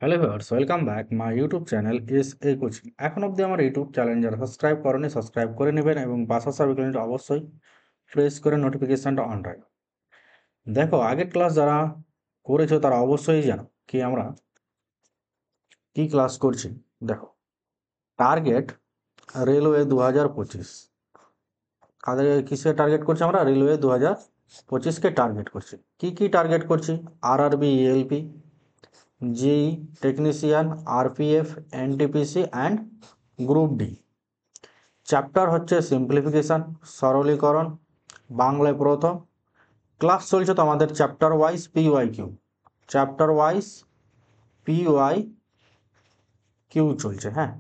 Hello viewers, welcome back my YouTube channel S A coaching. এখন অবধি আমার YouTube channel যারা সাবস্ক্রাইব করেনি সাবস্ক্রাইব করে নেবেন এবং পাশার সাবস্ক্রাইবটা অবশ্যই প্রেস করে নোটিফিকেশানটা অন রাখবেন। দেখো, আগের ক্লাস যারা করেছো তারা অবশ্যই জানো কি আমরা কি ক্লাস করছি। দেখো, টার্গেট রেলওয়ে 2025। কাদের কিসে টার্গেট করছি? আমরা রেলওয়ে 2025কে টার্গেট করছি। কি টার্গেট করছি? RRB, ALP, JE, technician, RPF, NTPC and group D. Chapter হচ্ছে সিম্পলিফিকেশান, সরলীকরণ, বাংলায় প্রথম। ক্লাস চলছে তো আমাদের চ্যাপ্টার ওয়াইজ পিওয়াই কিউ চলছে। হ্যাঁ,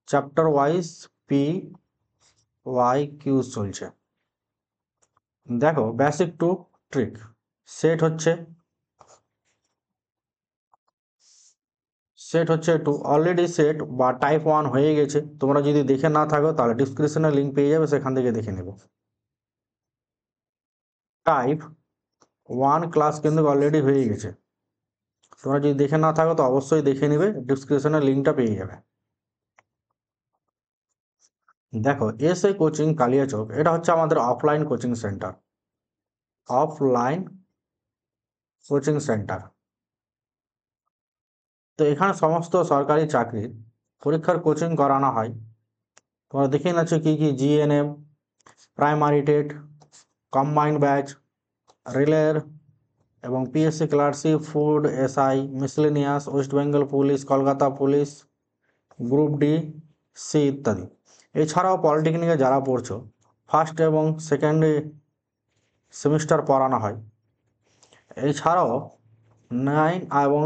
চ্যাপ্টার ওয়াইজ PYQ চলছে। দেখো, বেসিক টু ট্রিক। সেট হচ্ছে টু অলরেডি সেট বা টাইপ 1 হয়ে গেছে। তোমরা যদি দেখে না থাকো তাহলে ডিসক্রিপশনে লিঙ্ক পেয়ে যাবে, সেখান থেকে দেখে নেবে। টাইপ 1 ক্লাস কিন্তু অলরেডি হয়ে গেছে। তোমরা যদি দেখে না থাকো তো অবশ্যই দেখে নেবে, ডিসক্রিপশনে লিঙ্কটা পেয়ে যাবে। দেখো, এসএ কোচিং কালিয়াচক, এটা হচ্ছে আমাদের অফলাইন কোচিং সেন্টার। তো এখানে সমস্ত সরকারি চাকরির পরীক্ষার কোচিং করানো হয়। তোমরা দেখে নিচ্ছ কি GNM, primary TET, combined batch, রেলের এবং PSC clerkship, food, SI, miscellaneous, West Bengal police, Kolkata police, group D, C ইত্যাদি। এছাড়াও পলিটেকনিকে যারা পড়ছো, ফার্স্ট এবং সেকেন্ড সেমিস্টার পড়ানো হয়। এছাড়াও 9 এবং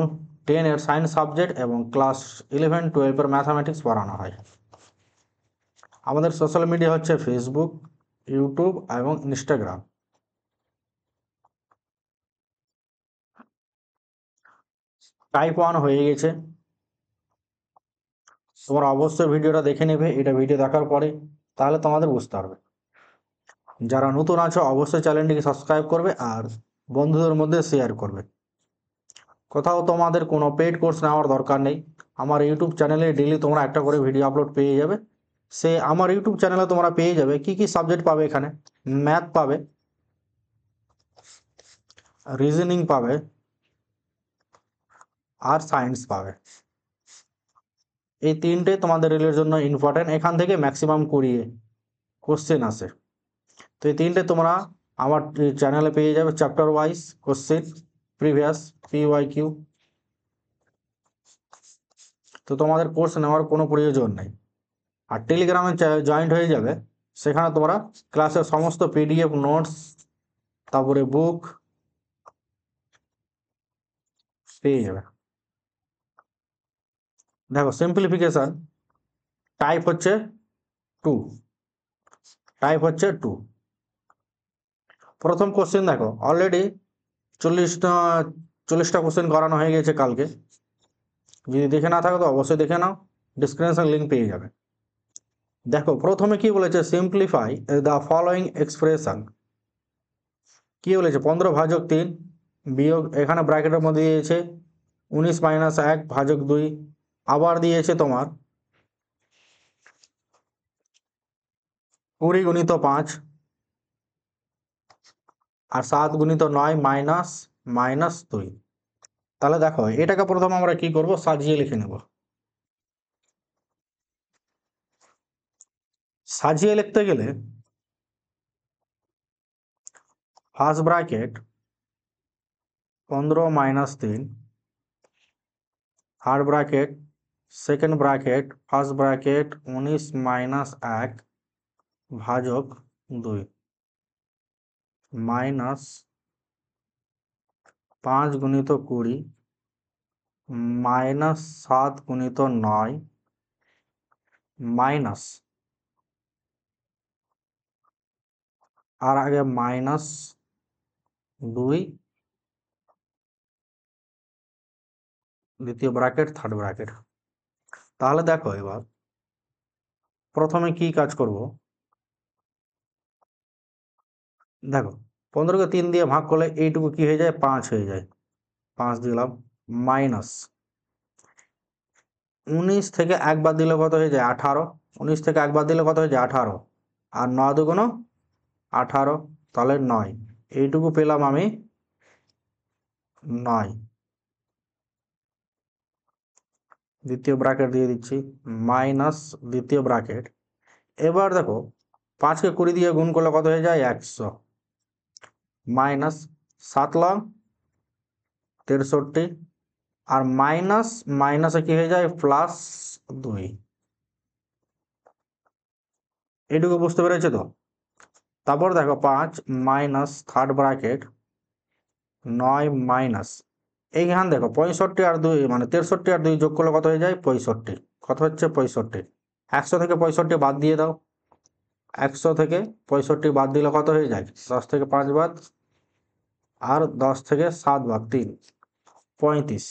10-এর সায়েন্স সাবজেক্ট এবং ক্লাস 11-12-এর ম্যাথামেটিক্স পড়ানো হয়। আমাদের সোশ্যাল মিডিয়া হচ্ছে ফেসবুক, ইউটিউব এবং ইনস্টাগ্রাম। টাইপ 1 হয়ে গেছে, তোমরা অবশ্যই ভিডিওটা দেখে নেবে। এটা ভিডিও দেখার পরে তাহলে তোমাদের বুঝতে পারবে। যারা নতুন আছো অবশ্যই চ্যানেলটিকে সাবস্ক্রাইব করবে আর বন্ধুদের মধ্যে শেয়ার করবে। কোথাও তোমাদের কোনো পেইড কোর্স নেওয়ার দরকার নেই। আমার ইউটিউব চ্যানেলে ডেইলি তোমরা একটা করে ভিডিও আপলোড পেয়ে যাবে। আমার ইউটিউব চ্যানেলে তোমরা পেয়ে যাবে কি সাবজেক্ট পাবে। এখানে ম্যাথ পাবে, রিজনিং পাবে আর সায়েন্স পাবে। এই তিনটে তোমাদের রেলের জন্য ইম্পর্টেন্ট। এখান থেকে ম্যাক্সিমাম 20 কোশ্চেন আসে। তো এই তিনটে তোমরা আমার চ্যানেলে পেয়ে যাবে, chapter wise question, previous, PYQ। তো তোমাদের কোর্স নেওয়ার কোনো প্রয়োজন নেই। আর টেলিগ্রামে জয়েন্ট হয়ে যাবে, সেখানে তোমরা ক্লাসের সমস্ত PDF নোটস, তারপরে বুক পেয়ে যাবে। দেখো, সিম্পলিফিকেশান টাইপ হচ্ছে 2। প্রথম কোশ্চেন দেখো, অলরেডি 40টা কোশ্চেন করানো হয়ে গেছে কালকে। যদি দেখে না থাকো তো অবশ্যই দেখে নাও, ডিসক্রিপশন লিঙ্ক পেয়ে যাবে। দেখো, প্রথমে কি বলেছে, সিম্পলিফাই দ্য ফলোয়িং এক্সপ্রেশন। কি বলেছে, 15/3 বিয়োগ, এখানে ব্র্যাকেটের মধ্যে দিয়েছে 19 - 1/2। আবার দিয়েছে তোমার 20 × 5 আর 7 × 9 -2। তাহলে দেখো, এটাকে প্রথমে আমরা কি করব, সাজিয়ে লিখে নেব। সাজিয়ে লিখতে গেলে first bracket 15 - 3, third bracket, second bracket, first bracket 19 - 1/2 minus 5 × 20 minus 7 × 9 minus, আর আগে -2, দ্বিতীয় ব্র্যাকেট, থার্ড ব্র্যাকেট। তাহলে দেখো, এবার প্রথমে কি কাজ করব। দেখো, 15কে 3 দিয়ে ভাগ করলে এইটুকু কি হয়ে যায়, 5 হয়ে যায়। 5 দিলাম। মাইনাস 19 থেকে একবার দিলে কত হয়ে যায় 18, 19 থেকে একবার দিলে কত হয়ে যায় 18, আর 9 দুগুণ 18, তাহলে 9, এইটুকু পেলাম আমি 9। দ্বিতীয় ব্র্যাকেট দিয়ে দিচ্ছি, মাইনাস দ্বিতীয় ব্র্যাকেট। এবার দেখো 5কে 20 দিয়ে গুণ করলে কত হয়ে যায় 100, মাইনাস 7 লং 63, আর মাইনাস মাইনাসে কি হয়ে যায় প্লাস 2। এইটুকু বুঝতে পেরেছো তো? তারপর দেখো 5 মাইনাস থার্ড ব্র্যাকেট 9 মাইনাস, এইখানে দেখো 65 আর 2 মানে 63 আর 2 যোগ করলে কত হয়ে যায় 65, কত হচ্ছে 65। 100 থেকে 65 বাদ দিয়ে দাও, 100 থেকে 65 বাদ দিলে কত হয়ে যায় 10 থেকে 5 বাদ, আর 10 থেকে 7 বাদ 3, 35,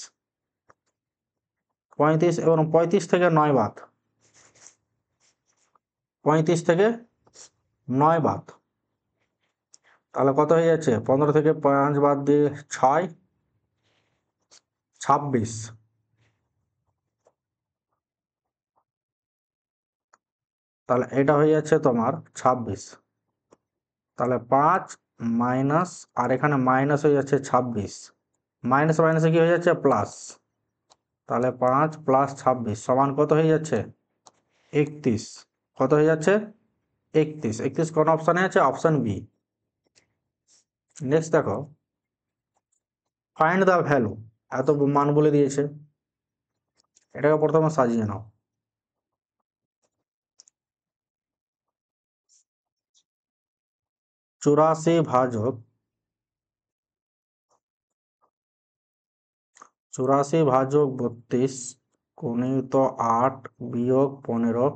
35 এবং 35 থেকে 9 বাদ, 35 থেকে 9 বাদ, তাহলে কত হয়ে যাচ্ছে 15 থেকে 5 বাদ দিয়ে 6, 26, তাহলে এটা হয়ে যাচ্ছে তোমার 26। তাহলে 5 মাইনাস, আর এখানে মাইনাস হয়ে যাচ্ছে 26, মাইনাস মাইনাসে কি হয়ে যাচ্ছে প্লাস, তাহলে 5 প্লাস 26 সমান কত হয়ে যাচ্ছে 31, কত হয়ে যাচ্ছে 31। 31 কোন অপশানে আছে? Option B. নেক্সট দেখো ফাইন্ড দ্য ভ্যালু, এত মান বলে দিয়েছে, এটাকে প্রথমে সাজিয়ে নাও। চুরাশি ভাজক 32 গুণিত 8 বিয়োগ 15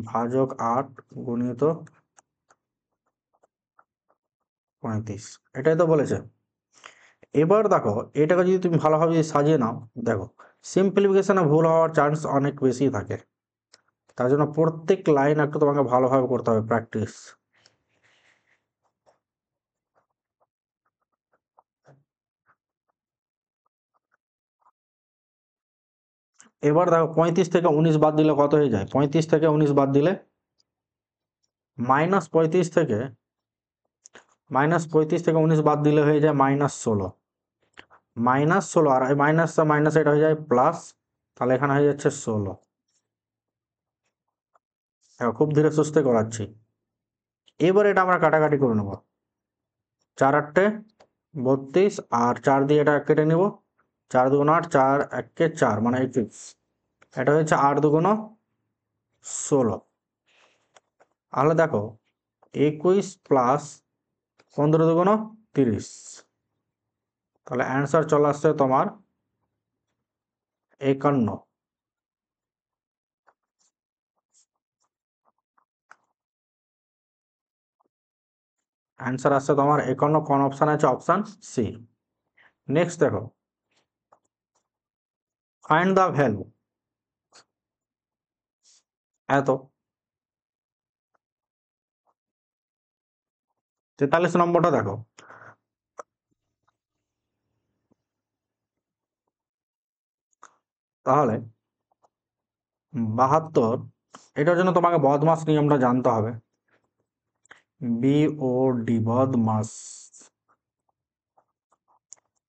ভাজক 8 গুণিত 35, এটাই তো বলেছে। এবার দেখো এটাকে যদি তুমি ভালোভাবে যদি সাজিয়ে নাও, দেখো সিম্পলিফিকেশনে ভুল হওয়ার চান্স অনেক বেশি থাকে, তার জন্য প্রত্যেক লাইন একটু তোমাকে ভালোভাবে করতে হবে প্র্যাকটিস। এবার দেখো 35 থেকে 19 বাদ দিলে কত হয়ে যায়, 35 থেকে 19 বাদ দিলে মাইনাস 35 থেকে 19 বাদ দিলে হয়ে যায় -16, -16, আর এই মাইনাস মাইনাস এটা হয়ে যায় প্লাস, তাহলে এখানে হয়ে যাচ্ছে 16। খুব ধীরে সুস্থে করাচ্ছি। এবার এটা আমরা কাটাকাটি করে নেব, 4 8 32, আর 4 দিয়ে এটা কেটে নেব, 4 2 8, 4 1 4 মানে 21, এটা হচ্ছে 8 2 16। তাহলে দেখো 21 প্লাস 15 2 30, তাহলে অ্যান্সার চলে আসছে তোমার 51। অ্যান্সার আসছে তোমার 51, কোন অপশান আছে? Option C. নেক্সট দেখো ফাইন্ড দ্য ভ্যালু, এত 43 নম্বরটা দেখো, তাহলে 72, এটার জন্য তোমাকে বদমাস নিয়মটা জানতে হবে, বিওডি বদমাস,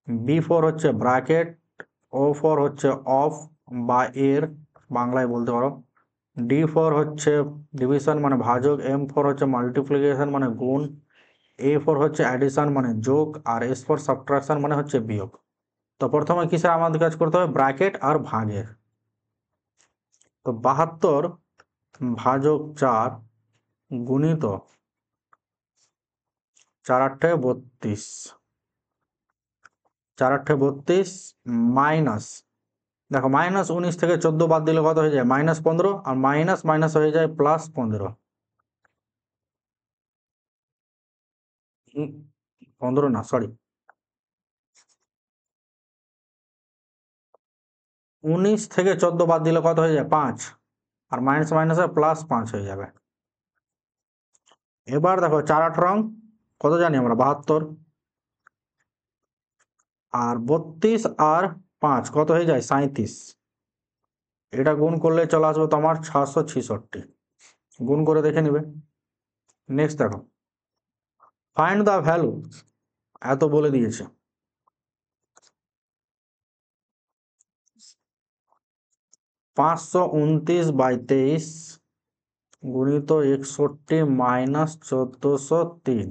B4 হচ্ছে ব্র্যাকেট, O4 হচ্ছে অফ বা এর বাংলায় বলতে পারো, D4 হচ্ছে ডিভিশন মানে ভাজক, M4 হচ্ছে মাল্টিপ্লিকেশন মানে গুণ, A4 হচ্ছে অ্যাডিশন মানে যোগ, আর S4 সাবট্রাকশন মানে হচ্ছে বিয়োগ। তো প্রথমে কিসে আমাদের কাজ করতে হবে? ব্র্যাকেট আর ভাগের। তো 72 ভাজক 4 গুণিত 4 8 32, 4 8 32 মাইনাস, দেখো -19 থেকে 14 বাদ দিলে কত হয়ে যায় -15, আর মাইনাস মাইনাস হয়ে যায় +15, 15 না সরি 19 থেকে 14 বাদ দিলে কত হয়ে যায় 5, আর মাইনাস মাইনাসে +5 হয়ে যাবে। এবার দেখো 4 8 রং কত জানি আমরা 72, আর 32 আর 5 কত হয়ে যায় 37। এটা গুণ করলে চলে আসবে তোমার 666। গুণ করে দেখে নিবে। নেক্সট দেখো, ফাইন্ড দ্য ভ্যালু, এত বলে দিয়েছে। 529/23 গুণিত 61 মাইনাস 1403,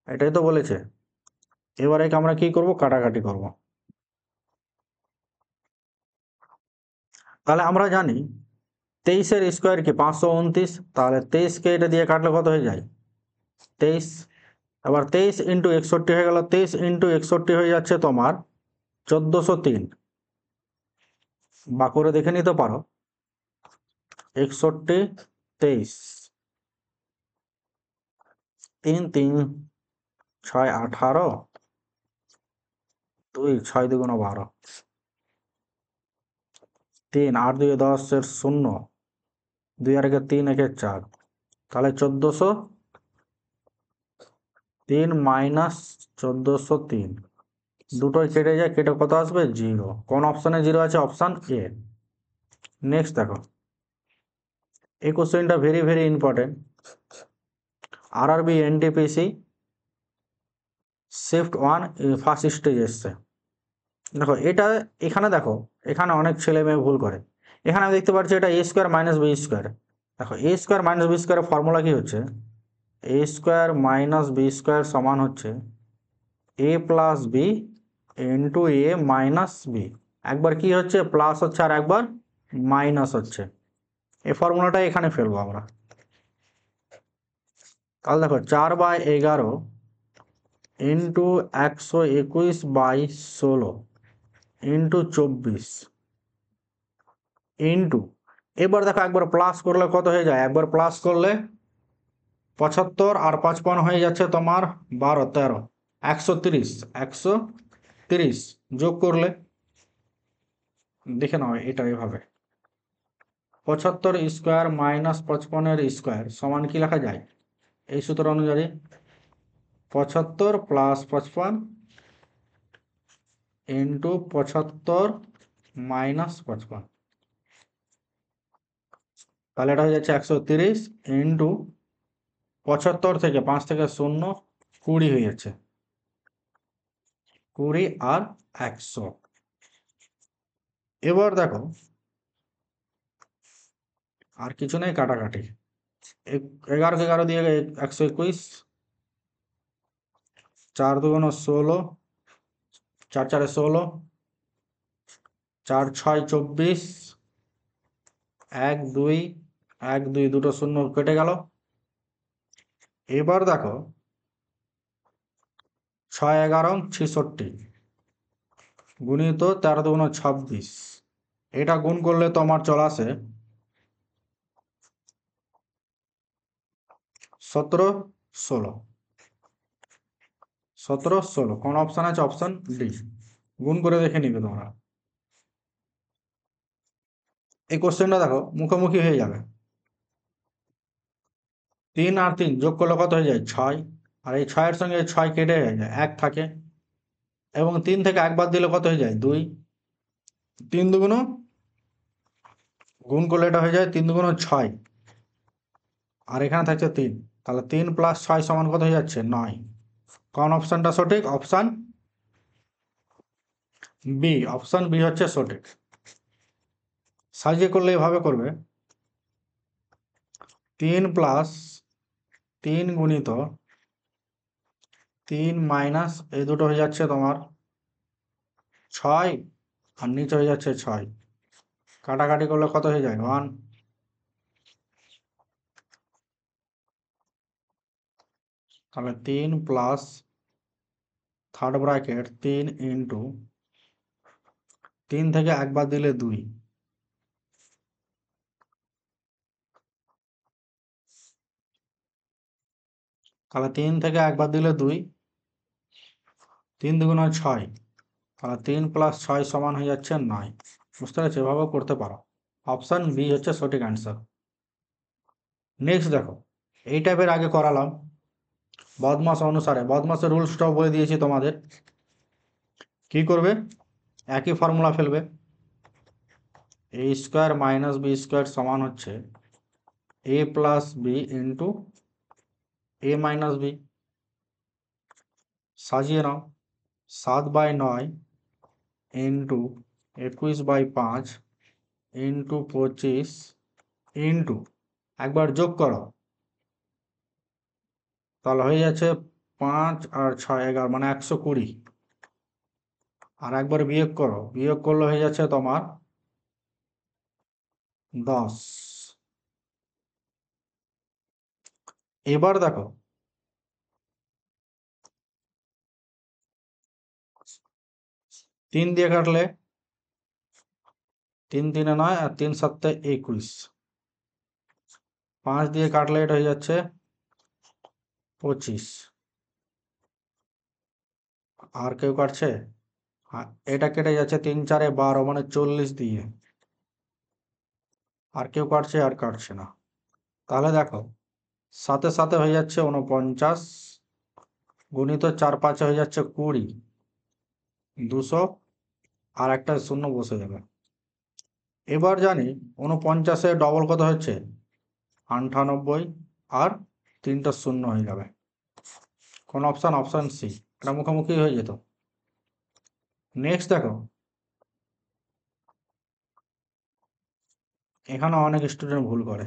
এটাই তো বলেছে। এবারে আমরা কি করব, কাটাকাটি করব। তাহলে আমরা জানি 23-এর স্কোয়ার কি 529, তাহলে 23কে এটা দিয়ে কাটলে কত হয়ে যায় 23। আবার 23 ইন্টু 61 হয়ে গেল, 23 ইন্টু 61 হয়ে যাচ্ছে তোমার 1403, বা করে দেখে নিতে পারো 61 23 3 3 6 18 2 6 2 12 3 8 2 10 এর 0 2 আর 1 3 1 4, তাহলে 1403 মাইনাস 1403, দুটোই কেটে যায়, কেটে কত আসবে 0। কোন অপশানে 0 আছে, অপশান এ। নেক্সট দেখো, এই কোশ্চেনটা very very important. RRB NTPC shift 1 first stage এসছে। দেখো এটা, এখানে দেখো, এখানে অনেক ছেলে মেয়ে ভুল করে। এখানে আমি দেখতে পাচ্ছি এটা এ স্কোয়ার মাইনাস বি স্কোয়ার। দেখো এ স্কোয়ার মাইনাস বি স্কোয়ারের ফর্মুলা কি হচ্ছে, এ স্কোয়ার মাইনাস বি স্কোয়ার সমান হচ্ছে এ প্লাস বি ইন্টু এ মাইনাস বি। একবার কি হচ্ছে প্লাস হচ্ছে আর একবার মাইনাস হচ্ছে। এই ফর্মুলাটা এখানে ফেলবো আমরা। তাহলে দেখো 4/11 ইন্টু 121/16 ইন্টু 24 ইন্টু, এবার দেখো একবার প্লাস করলে কত হয়ে যায়, একবার প্লাস করলে 75 আর 55 হয়ে যাচ্ছে তোমার 12 13 130, 130 যোগ করলে দেখে নাও এটা এভাবে 75 স্কোয়ার মাইনাস 55 স্কোয়ার সমান কি লেখা যায়, এই সূত্র অনুযায়ী 75 প্লাস 55 ইন্টু 75 মাইনাস 55, তাহলে এটা হয়ে যাচ্ছে 130 ইন্টু 75 থেকে 5 থেকে 0 20 হয়ে যাচ্ছে, 20 আর 100। এবার দেখো আর কিছু নেই, কাটাকাটি। 11 11 দিয়ে 121, 4 2 16, 4 4 16, 4 6 24, 1 2 1 2 দুটো শূন্য কেটে গেল। এবার দেখো 6 11 66 গুণিত 13 2 26, এটা গুণ করলে তোমার চলে আসে 17 16, 17 16। কোন অপশান আছে, অপশান ডি। গুণ করে দেখে নিবে তোমরা। এই কোশ্চেনটা দেখো মুখোমুখি হয়ে যাবে। 3 আর 3 যোগ করলে কত হয়ে যায় 6, আর এই 6-এর সঙ্গে 6 কেটে হয়ে যায় 1 থাকে, এবং 3 থেকে 1 বাদ দিলে কত হয়ে যায় 2, 3 দুগুণ, গুণ করলে এটা হয়ে যায় 3 দুগুণ 6, আর এখানে থাকছে 3, তাহলে 3 প্লাস 6 সমান কত হয়ে যাচ্ছে 9। কোন অপশানটা সঠিক, অপশান বি, অপশান বি হচ্ছে সঠিক। সাজিয়ে করলে এভাবে করবে 3 প্লাস 3 গুণিত 3 মাইনাস এই দুটো হয়ে যাচ্ছে তোমার 6, আর নিচে হয়ে যাচ্ছে 6, কাটাকাটি করলে কত হয়ে যায় 1, তাহলে 3 প্লাস থার্ড ব্র্যাকেট 3 ইন্টু 3 থেকে 1 বাদ দিলে 2, তাহলে 3 থেকে 1 বাদ দিলে 2, 3 দুগুণ 6, তাহলে 3 প্লাস 6 সমান হয়ে যাচ্ছে 9। বুঝতে পারছো, এভাবেও করতে পারো। অপশান বি হচ্ছে সঠিক অ্যান্সার। নেক্সট দেখো, এই টাইপের আগে করালাম বদমাস অনুসারে, বদমাসের রুলসটাও বলে দিয়েছি তোমাদের। কি করবে? একই ফর্মুলা ফেলবে, এ স্কোয়ার মাইনাস বি স্কোয়ার সমান হচ্ছে এ প্লাস বি ইন্টু এ মাইনাস বি। সাজিয়ে নাও, 7/9 ইন্টু 21/5 ইন্টু 25 ইন্টু একবার যোগ করো, তাহলে হয়ে যাচ্ছে 5 আর 6 11 মানে 120। আর একবার বিয়োগ করো, বিয়োগ করলে হয়ে যাচ্ছে তোমার 10। এবার দেখো 3 দিয়ে কাটলে 3 3 9 আর 3 7 21। 5 দিয়ে কাটলে এটা হয়ে যাচ্ছে 25। আর কেউ কাটছে? এটা কেটে যাচ্ছে 3 4 12 মানে 40 দিয়ে। আর কেউ কাটছে? আর কাটছে না। তাহলে দেখো সাথে সাথে হয়ে যাচ্ছে 49 গুণিত 4 5 হয়ে যাচ্ছে 20, 200 আর একটা শূন্য বসে যাবে। এবার জানি 49 ডবল কত হচ্ছে? 98 আর 3টা শূন্য হয়ে যাবে। কোন অপশান? Option C. এটা মুখোমুখি হয়ে যেত। নেক্সট দেখো, এখানে অনেক স্টুডেন্ট ভুল করে।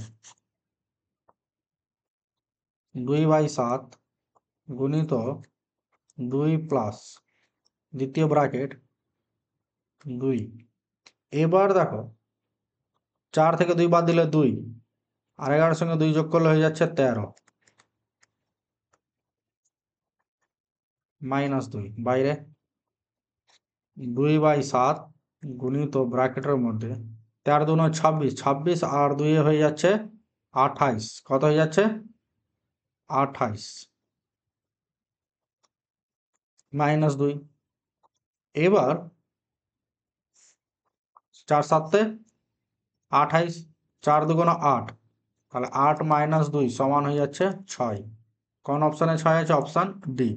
2/7 গুণিত 2 প্লাস দ্বিতীয় ব্র্যাকেট 2। এবার দেখো 4 থেকে 2 বাদ দিলে 2 আর 11 সঙ্গে 2 যোগ করলে হয়ে যাচ্ছে 13 মাইনাস 2 বাইরে 2/7 গুণিত ব্র্যাকেটের মধ্যে 13 2 26, 26 আর 2 হয়ে যাচ্ছে 28। কত হয়ে যাচ্ছে? 28 মাইনাস 2। এবার 4 7 28, 4 2 8, তাহলে 8 মাইনাস 2 সমান হয়ে যাচ্ছে 6। কোন অপশানে 6 আছে? Option D.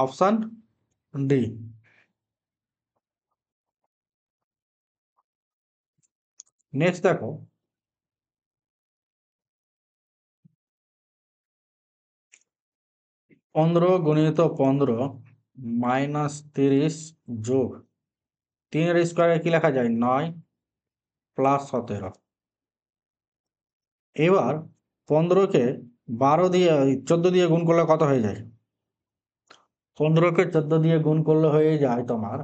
Option D. Next দেখো 15 গুণিত 15 মাইনাস 30 যোগ 3 এর স্কোয়ারে কি লেখা যায়? 9 প্লাস 17। এবার 15কে 12 দিয়ে 14 দিয়ে গুণ করলে কত হয়ে যায়? 15কে 14 দিয়ে গুণ করলে হয়ে যায় তোমার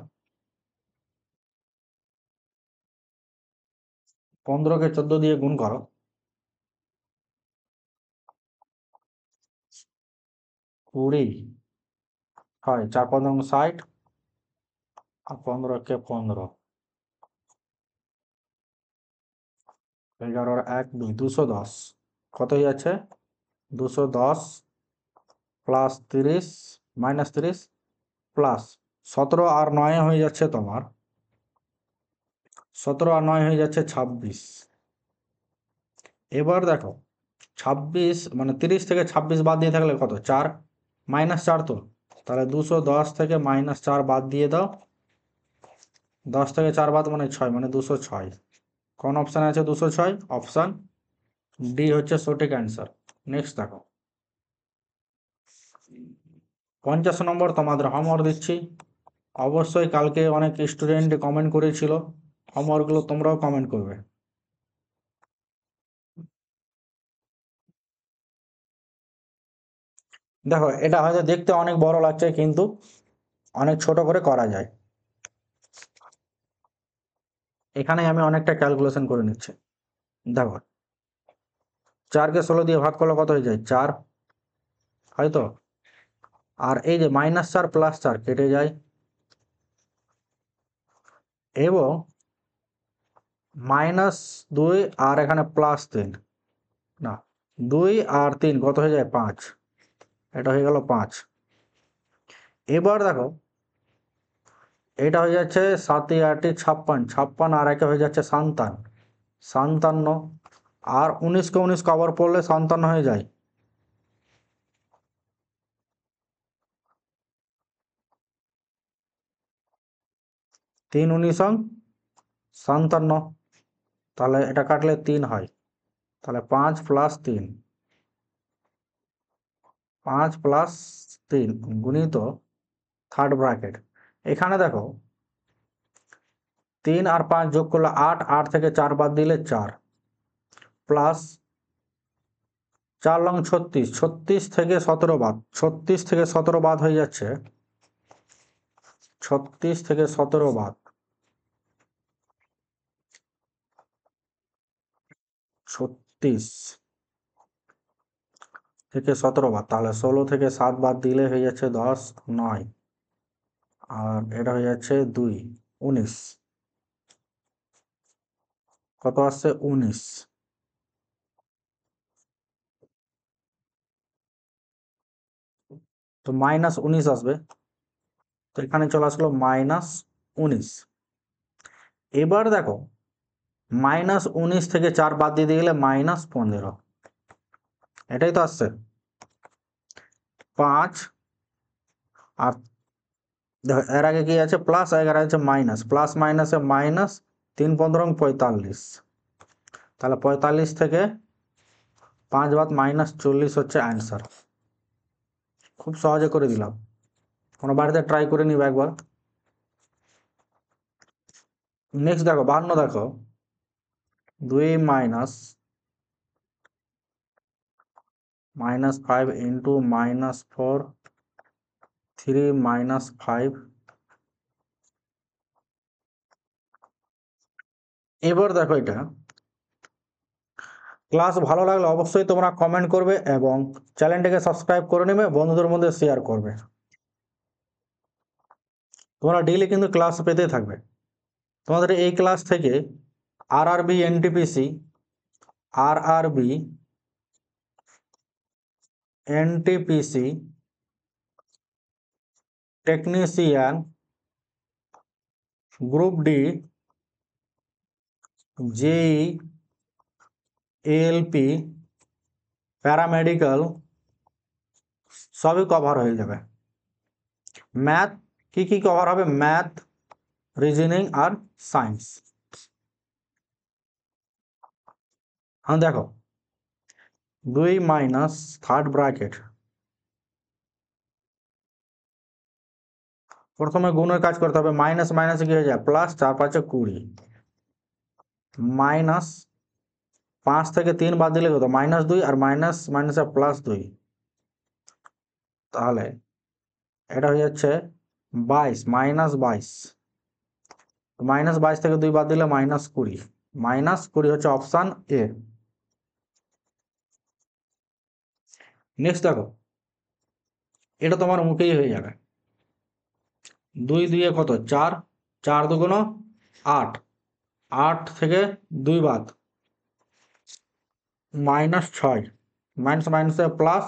15কে 14 দিয়ে গুণ করো, 20 হয় 4 15 60 আর 15কে 15, 11 1 2 210। কত হয়ে যাচ্ছে? 210 প্লাস 30 মাইনাস 30 প্লাস 17 আর 9 হয়ে যাচ্ছে তোমার 17 আর 9 হয়ে যাচ্ছে 26। এবার দেখো 26 মানে 30 থেকে 26 বাদ দিয়ে থাকলে কত? 4 মাইনাস 4 তো, তাহলে 210 থেকে মাইনাস 4 বাদ দিয়ে দাও। 10 থেকে 4 বাদ মানে 6 মানে 206। কোন অপশানে আছে 206? অপশান ডি হচ্ছে সঠিক অ্যান্সার। নেক্সট দেখো 50 নম্বর তোমাদের হোমওয়ার্ক দিচ্ছি। অবশ্যই কালকে অনেক স্টুডেন্ট কমেন্ট করেছিল, হোমওয়ার্কগুলো তোমরাও কমেন্ট করবে। দেখো এটা হয়তো দেখতে অনেক বড় লাগছে কিন্তু অনেক ছোট করে করা যায়। এখানে আমি অনেকটা ক্যালকুলেশন করে নিচ্ছি। দেখো 4কে 16 দিয়ে ভাগ করলে কত হয়ে যায়? 4 হয়তো। আর এই যে -4 +4 কেটে যায় এবং -2 আর এখানে +3 না 2 আর 3 কত হয়ে যায়? 5। এটা হয়ে গেল 5। এবার দেখো এটা হয়ে যাচ্ছে 7 8 56, 56 আর একে হয়ে যাচ্ছে 57, 57 আর 19কে 19 কভার পড়লে 57 হয়ে যায়। 3 19 57, তাহলে এটা কাটলে 3 হয়, তাহলে 5 + 3, 5 + 3 গুণিত থার্ড ব্র্যাকেট। এখানে দেখো 3 আর 5 যোগ করলে 8, 8 থেকে 4 বাদ দিলে 4, প্লাস 4 লং 36, 36 থেকে 17 বাদ, 36 থেকে 17 বাদ হয়ে যাচ্ছে, 36 থেকে 17 বাদ, 36 থেকে 17 বাদ, তাহলে 16 থেকে 7 বাদ দিলে হয়ে যাচ্ছে 10, 9, আর এটা হয়ে যাচ্ছে 2, 19, কত আসছে 19, তো -19 আসবে, তো এখানে চলে আসলো -19। এবার দেখো -19 থেকে 4 বাদ দিয়ে গেলে -15, এটাই তো আসছে 5, আর দেখো এর আগে কি আছে প্লাস, এর আগে আছে মাইনাস, প্লাস মাইনাসে মাইনাস, 3 15 45, তাহলে 45 থেকে 5 বাদ -40 হচ্ছে অ্যান্সার। খুব সহজে করে দিলাম, কোনো বাড়িতে ট্রাই করে নিবে একবার। নেক্সট দেখো 52, দেখো 2 মাইনাস -5 ইন্টু -4, 3 -5। এবার দেখো এটা ক্লাস ভালো লাগলে অবশ্যই তোমরা কমেন্ট করবে এবং চ্যানেলটিকে সাবস্ক্রাইব করে নেবে, বন্ধুদের মধ্যে শেয়ার করবে। তোমরা ডেইলি কিন্তু ক্লাস পেতে থাকবে। তোমাদের এই ক্লাস থেকে RRB, NTPC, RRB, NTPC, technician, group D, JE, ALP, paramedical সবই কভার হয়ে যাবে। ম্যাথ কি কি কভার হবে? ম্যাথ, রিজনিং আর সায়েন্স। হ্যাঁ দেখো 2 মাইনাস থার্ড ব্র্যাকেট, প্রথমে গুণের কাজ করতে হবে, মাইনাস মাইনাস কি হয়ে যায় প্লাস, 4 5 20, মাইনাস 5 থেকে 3 বাদ দিলে কত -2, আর মাইনাস মাইনাসে +2, তাহলে এটা হয়ে যাচ্ছে 22, -22, -22 থেকে 2 বাদ দিলে -20, -20 হচ্ছে অপশান এ। নেক্সট দেখো এটা তোমার মুখেই হয়ে যাবে, 2 2 কত 4, 4 2 8, 8 থেকে 2 বাদ -6, মাইনাস মাইনাসে প্লাস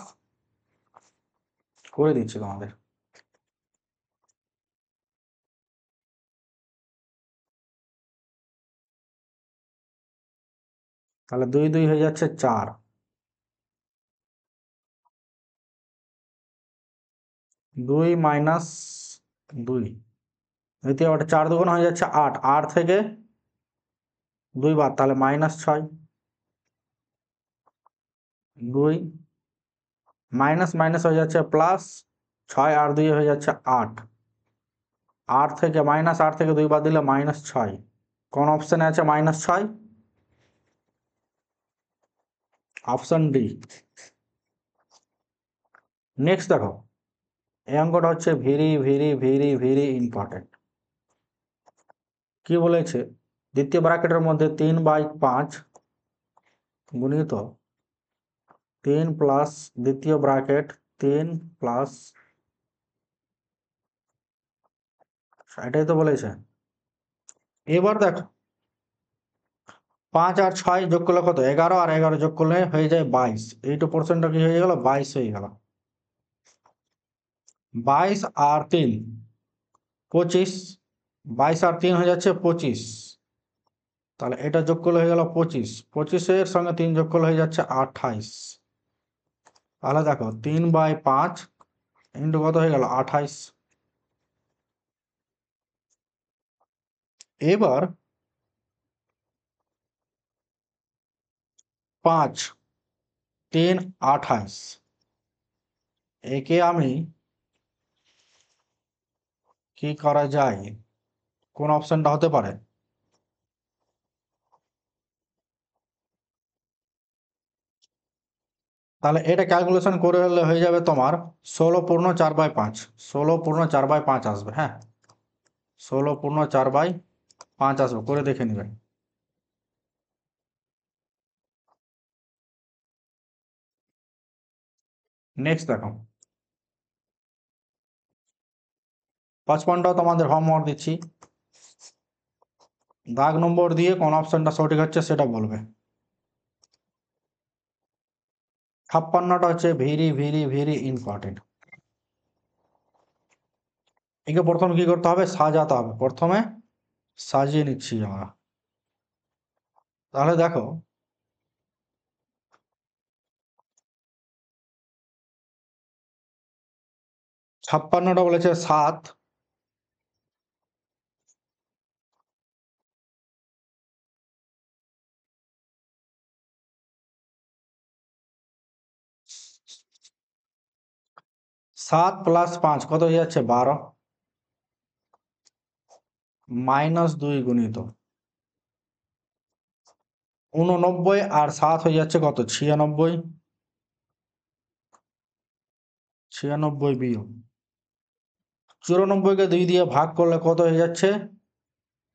করে দিচ্ছি তোমাদের। তাহলে 2 2 হয়ে যাচ্ছে 4, 2 মাইনাস 2, দ্বিতীয় 4 2 হয়ে যাচ্ছে 8, 8 থেকে 2 বাদ, তাহলে -6, 2 মাইনাস মাইনাস হয়ে যাচ্ছে প্লাস, 6 আর 2 হয়ে যাচ্ছে 8, 8 থেকে -8 থেকে 2 বাদ দিলে -6, কোন অপশানে আছে -6? Option D. নেক্সট দেখো এই অঙ্কটা হচ্ছে very very very very important. কি বলেছে? দ্বিতীয় ব্র্যাকেটের মধ্যে 3/5 গুণিত 3 প্লাস দ্বিতীয় ব্র্যাকেট 3 প্লাস, এটাই তো বলেছে। এবার দেখো 5 আর 6 যোগ করলে কত 11, আর 11 যোগ করলে হয়ে যায় 22, এইটু পোর্শনটা কি হয়ে গেল 22 হয়ে গেল। 22 আর 3 25, 22 আর 3 হয়ে যাচ্ছে 25, তাহলে এটা যোগ করলে হয়ে গেল 25, 25 সঙ্গে 3 যোগ করলে হয়ে যাচ্ছে 28। তাহলে দেখো 3/5 ইন্টু কত হয়ে গেল 28, এবার 5 3 28 একে আমি কি করা যায়, কোন অপশনটা হতে পারে? তাহলে এটা ক্যালকুলেশন করে হলে হয়ে যাবে তোমার 16 পূর্ণ 4/5। 16 পূর্ণ 4/5 আসবে। হ্যাঁ, 16 পূর্ণ 4/5 আসবে, করে দেখে নেবেন। নেক্সট দেখো, 55টাও তোমাদের হোমওয়ার্ক দিচ্ছি। দাগ নম্বর দিয়ে কোন অপশনটা সঠিক হচ্ছে সেটা বলবে। 56টা হচ্ছে ভেরি ভেরি ভেরি ইম্পর্টেন্ট। একে প্রথমে কি করতে হবে? সাজাতে হবে। প্রথমে সাজিয়ে নিচ্ছি আমরা। তাহলে দেখো, 56টা বলেছে 7, 7 + 5 কত হয়ে যাচ্ছে? 12, -2 গুণিত 89 আর 7 হয়ে যাচ্ছে কত? 96। 96 বিয়োগ 94 কে 2 দিয়ে ভাগ করলে কত হয়ে যাচ্ছে?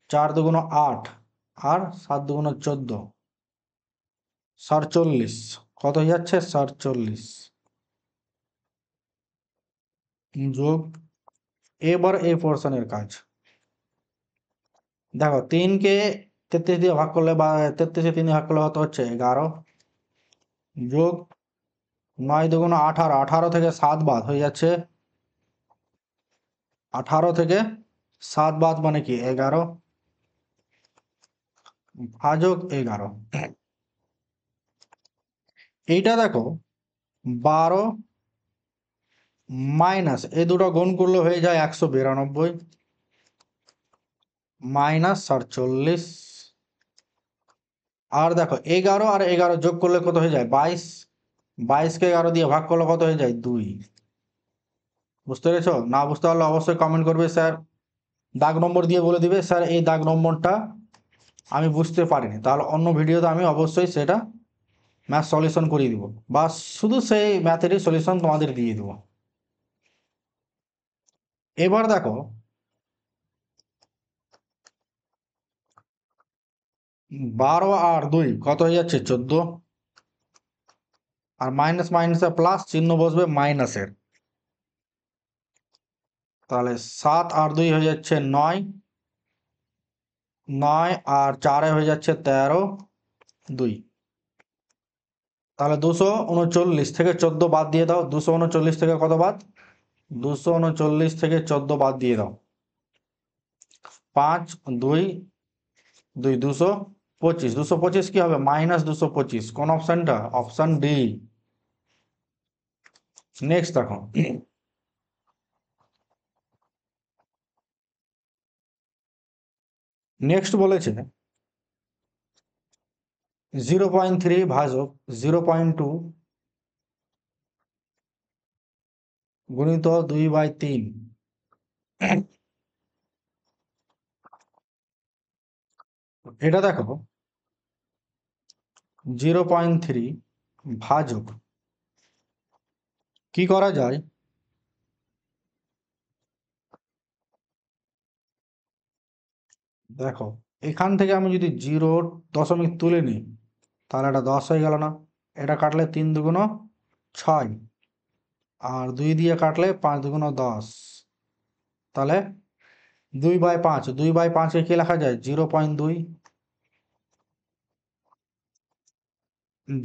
4 দুগুণ 8 আর 7 দুগুণ 14, 47। কত হয়ে যাচ্ছে? 47 যোগ। এবার এই পোর্শনের কাজ দেখো, 3 কে 33 দিয়ে ভাগ করলে বা 33 3 দিয়ে ভাগ করলে কত হচ্ছে? 11 যোগ 9 দুগুণ 18, 18 থেকে 7 বাদ হয়ে যাচ্ছে 18 থেকে 7 বাদ মানে কি? 11 ভাজক 11। এইটা দেখো, 12 মাইনাস এই দুটো গুণ করলে হয়ে যায় 192 মাইনাস 47। আর দেখো 11 আর 11 যোগ করলে কত হয়ে যায়? 22। 22 কে 11 দিয়ে ভাগ করলে কত হয়ে যায়? 2। বুঝতে পেরেছো? না বুঝতে পারলে অবশ্যই কমেন্ট করবে, স্যার দাগ নম্বর দিয়ে বলে দিবে, স্যার এই দাগ নম্বরটা আমি বুঝতে পারিনি। তাহলে অন্য ভিডিওতে আমি অবশ্যই সেটা ম্যাথ সলিউশন করিয়ে দিব, বা শুধু সেই ম্যাথেরই সলিউশন তোমাদের দিয়ে দেবো। এবার দেখো, 12 আর 2 কত হয়ে যাচ্ছে? 14। আর মাইনাস মাইনাসে প্লাস চিহ্ন বসবে মাইনাসের। তাহলে 7 আর 2 হয়ে যাচ্ছে 9, 9 আর 4 হয়ে যাচ্ছে 13, 2। তাহলে 239 থেকে 14 বাদ দিয়ে দাও। 239 থেকে কত বাদ? 239 থেকে 14 বাদ দিয়ে দাও। 5 2 2 225। 225 কি হবে? -225। কোন অপশনটা? Option D. নেক্সট দেখো, নেক্সট বলেছে 0.3 ভাজক 0.2 গুণিত 2/3। এটা দেখো, 0.3 ভাজক কি করা যায়? দেখো, এখান থেকে আমি যদি 0 দশমিক তুলে নিই তাহলে এটা 10 হয়ে গেল না? এটা কাটলে 3 দুগুণ 6, আর 2 দিয়ে কাটলে 5 দুগুণ 10। তাহলে 2/5, 2/5 কি লেখা যায়? 0.2,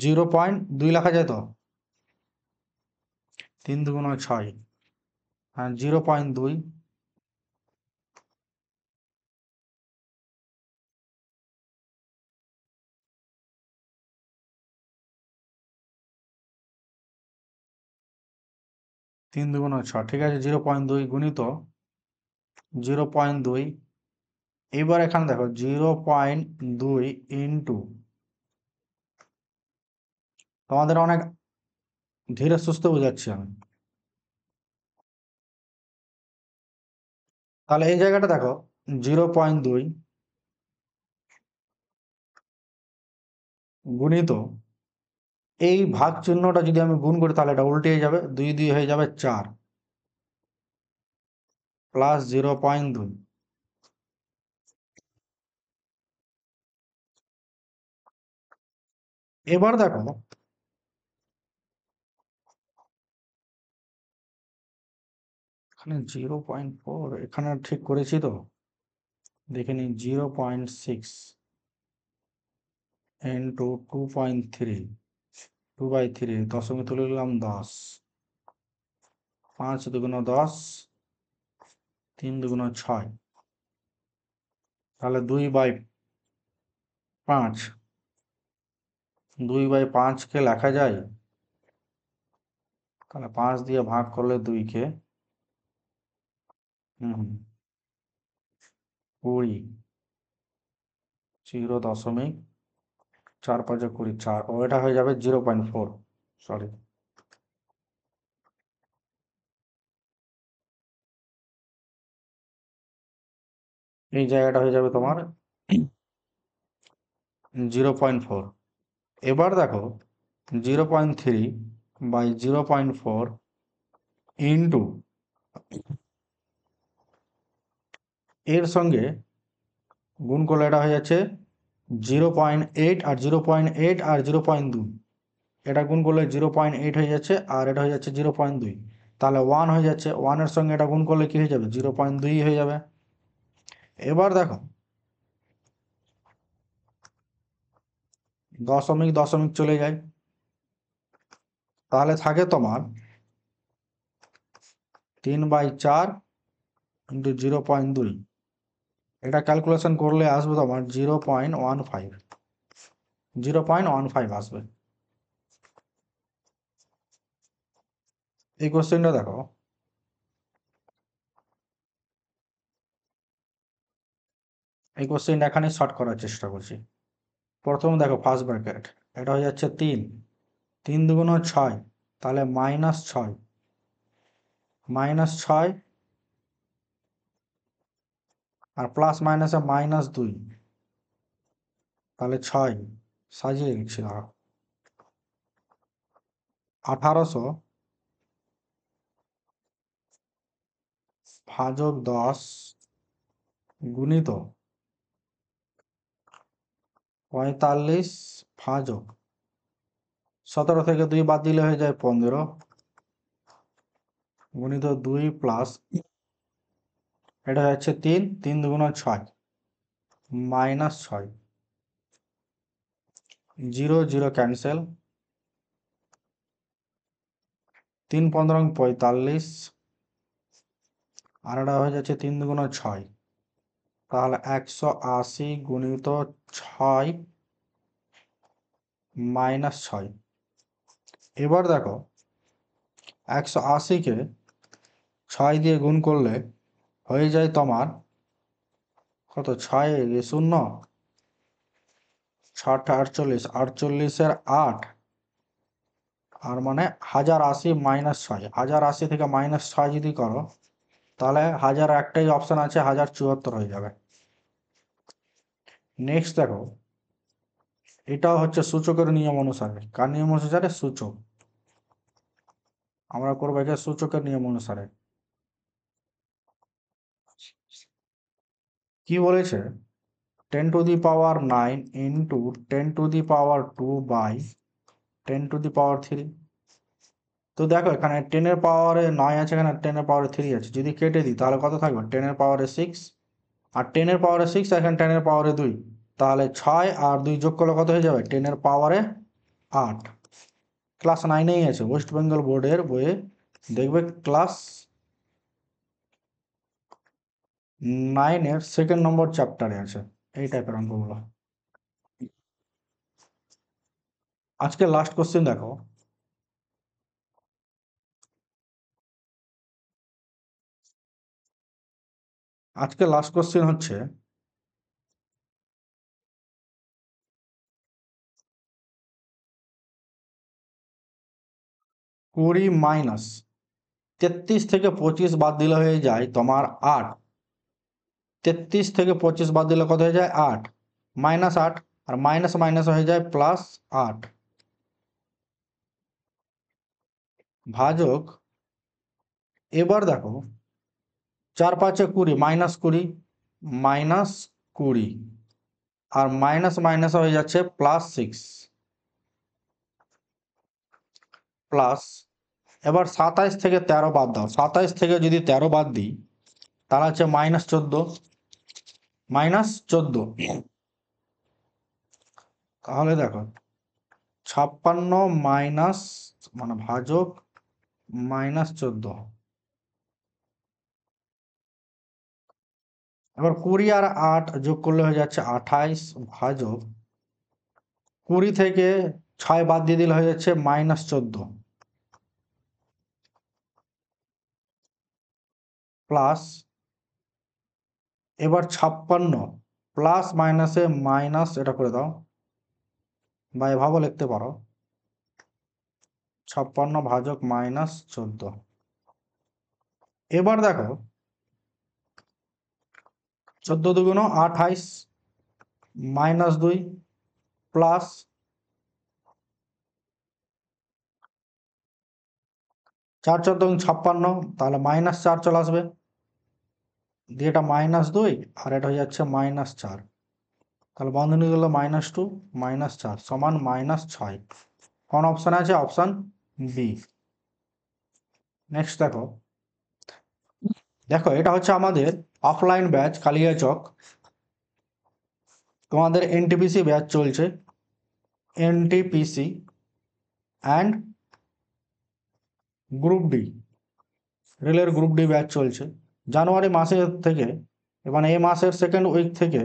0.2 লেখা যায় তো। 3 দুগুণ 6, হ্যাঁ 0.2। 3 দুগুণ 6, ঠিক আছে। 0.2 গুণিত 0.2 এবার এখানে দেখো 0.2 ইন্টু, তোমাদের অনেক ধীরে সুস্থে বোঝাচ্ছি আমি। তাহলে এই জায়গাটা দেখো 0.2 গুণিত এই ভাগ চিহ্নটা যদি আমি গুণ করি তাহলে এটা উল্টে যাবে, 2 2 হয়ে যাবে 4 প্লাস 0.2। এবার দেখো এখানে 0.4 এখানে ঠিক করেছি তো, দেখে নিই 0.6 ইন্টু 2.3, 2/3 দশমিক তুলে নিলাম 10, 5 দুগুণ 10, 3 দুগুণ 6, তাহলে 2/5, 2/5 কে লেখা যায়, তাহলে 5 দিয়ে ভাগ করলে 2 কে 20, 0.4 5 20 4, ও এটা হয়ে যাবে 0.4, সরি। এই জায়গাটা হয়ে যাবে তোমার 0.4। এবার দেখো 0.3 বাই 0.4 ইন্টু এর সঙ্গে গুণ করলে এটা হয়ে যাচ্ছে 0.8, আর 0.8 আর 0.2, এটা গুণ করলে 0.8 হয়ে যাচ্ছে, আর এটা হয়ে যাচ্ছে 0.2, তাহলে 1 হয়ে যাচ্ছে, 1 এর সঙ্গে এটা গুণ করলে কি হয়ে যাবে, 0.2 হয়ে যাবে। এবার দেখো দশমিক দশমিক চলে যায়, তাহলে থাকে তোমার 3/4 ইন্টু 0.2, এটা ক্যালকুলেশন করলে আসবে তোমার 0.15, 0.15 আসবে। এই কোশ্চেনটা দেখো, এই কোশ্চেনটা এখানে শর্ট করার চেষ্টা করছি। প্রথম দেখো ফার্স্ট ব্র্যাকেট, এটা হয়ে যাচ্ছে 3, 3 দুগুণ 6, তাহলে -6, -6 আর প্লাস মাইনাসে -2, তাহলে 6, সাজিয়ে লিখছি দাঁড়াও, 1800 ভাজক 10 গুণিত 45 ভাজক 17 থেকে 2 বাদ দিলে হয়ে যায় 15 গুণিত 2 প্লাস, এটা হচ্ছে 3, 3 দুগুণ 6, -6, 0 0 ক্যান্সেল, 3 15 45, আর এটা হয়ে যাচ্ছে 3 দুগুণ 6, তাহলে 180 গুণিত 6 -6। এবার দেখো 180 কে 6 দিয়ে গুণ করলে হয়ে যায় তোমার কত, 6 শূন্য 6 48, 48-এর 8, আর মানে 1080 -6, 1080 থেকে -6 যদি করো তাহলে 1000 একটাই অপশন আছে, 1074 হয়ে যাবে। নেক্সট দেখো, এটাও হচ্ছে সূচকের নিয়ম অনুসারে, কার নিয়ম অনুসারে, সূচক, আমরা করবো এটা সূচকের নিয়ম অনুসারে। কি বলেছে, 10⁹ ইন্টু 10⁻²/10⁻3। তো দেখো এখানে 10⁻৯ আছে, এখানে 10⁻3 আছে, যদি কেটে দিই তাহলে কত থাকবে, 10⁻6, আর 10⁻6 এখানে 10⁻2, তাহলে 6 আর 2 যোগ করলে কত হয়ে যাবে, 10⁻8। ক্লাস 9-এই আছে, ওয়েস্ট বেঙ্গল বোর্ডের বইয়ে দেখবে ক্লাস 9-এর 2nd নম্বর চ্যাপ্টারে আছে এই টাইপের অঙ্কগুলো। আজকে লাস্ট কোশ্চেন দেখো, আজকে লাস্ট কোশ্চেন হচ্ছে 20 মাইনাস 33 থেকে 25 বাদ দিলে হয়ে যায় তোমার 8। 33 থেকে 25 বাদ দিলে কত হয়ে যায় 8, মাইনাস 8, আর মাইনাস মাইনাস হয়ে যায় প্লাস 8 ভাজক। এবার দেখো 4 5 20, মাইনাস 20, মাইনাস 20, আর মাইনাস মাইনাস হয়ে যাচ্ছে প্লাস 6 প্লাস। এবার 27 থেকে 13 বাদ দাও। 27 থেকে যদি 13 বাদ দিই তাহলে হচ্ছে মাইনাস 14, মাইনাস 14। তাহলে দেখো 56 মাইনাস মানে ভাজক মাইনাস 14। এবার 20 আর 8 যোগ করলে হয়ে যাচ্ছে 28 ভাজক 20 থেকে 6 বাদ দিয়ে দিলে হয়ে যাচ্ছে মাইনাস 14 প্লাস। এবার 56 প্লাস মাইনাসে মাইনাস এটা করে দাও, বা এভাবেও লিখতে পারো 56 ভাজক মাইনাস 14। এবার দেখো 14 দুগুণ 28 মাইনাস 2 প্লাস 4 14 56, তাহলে মাইনাস 4 চলে আসবে, দিয়ে এটা মাইনাস 2 আর এটা হয়ে যাচ্ছে মাইনাস 4। তাহলে বন্ধনী গেল মাইনাস 2 মাইনাস 4 সমান মাইনাস 6। কোন অপশান আছে? Option B. নেক্সট দেখো, দেখো এটা হচ্ছে আমাদের অফলাইন ব্যাচ কালিয়াচক। তোমাদের এনটিপিসি ব্যাচ চলছে, এনটিপিসি অ্যান্ড গ্রুপ ডি, রেলের গ্রুপ ডি ব্যাচ চলছে জানুয়ারি মাসের থেকে। এবং এই মাসের সেকেন্ড উইক থেকে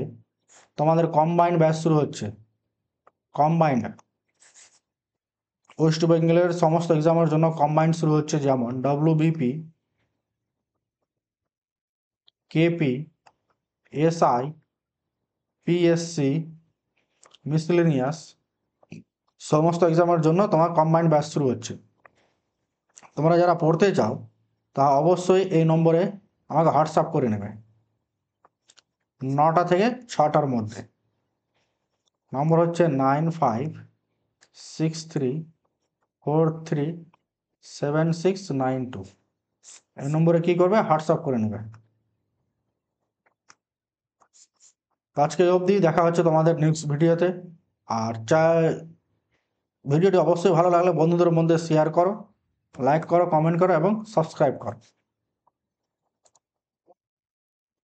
তোমাদের কম্বাইন্ড ব্যাচ শুরু হচ্ছে। কম্বাইন্ড ওয়েস্ট বেঙ্গলের সমস্ত এক্সামের জন্য কম্বাইন্ড শুরু হচ্ছে, যেমন WBP, KP, SI, PSC, miscellaneous সমস্ত এক্সামের জন্য তোমার কম্বাইন্ড ব্যাচ শুরু হচ্ছে। তোমরা যারা পড়তে চাও তা অবশ্যই এই নম্বরে আমাকে হোয়াটসঅ্যাপ করে নেবে 9টা থেকে 6টার মধ্যে। নম্বর হচ্ছে 9563437692। এই নম্বরে কি করবে? হোয়াটসঅ্যাপ করে নেবে। আজকে অবধি, দেখা হচ্ছে তোমাদের নেক্সট ভিডিওতে। আর ভিডিওটি অবশ্যই ভালো লাগলে বন্ধুদের মধ্যে শেয়ার করো, লাইক করো, কমেন্ট করো এবং সাবস্ক্রাইব করো।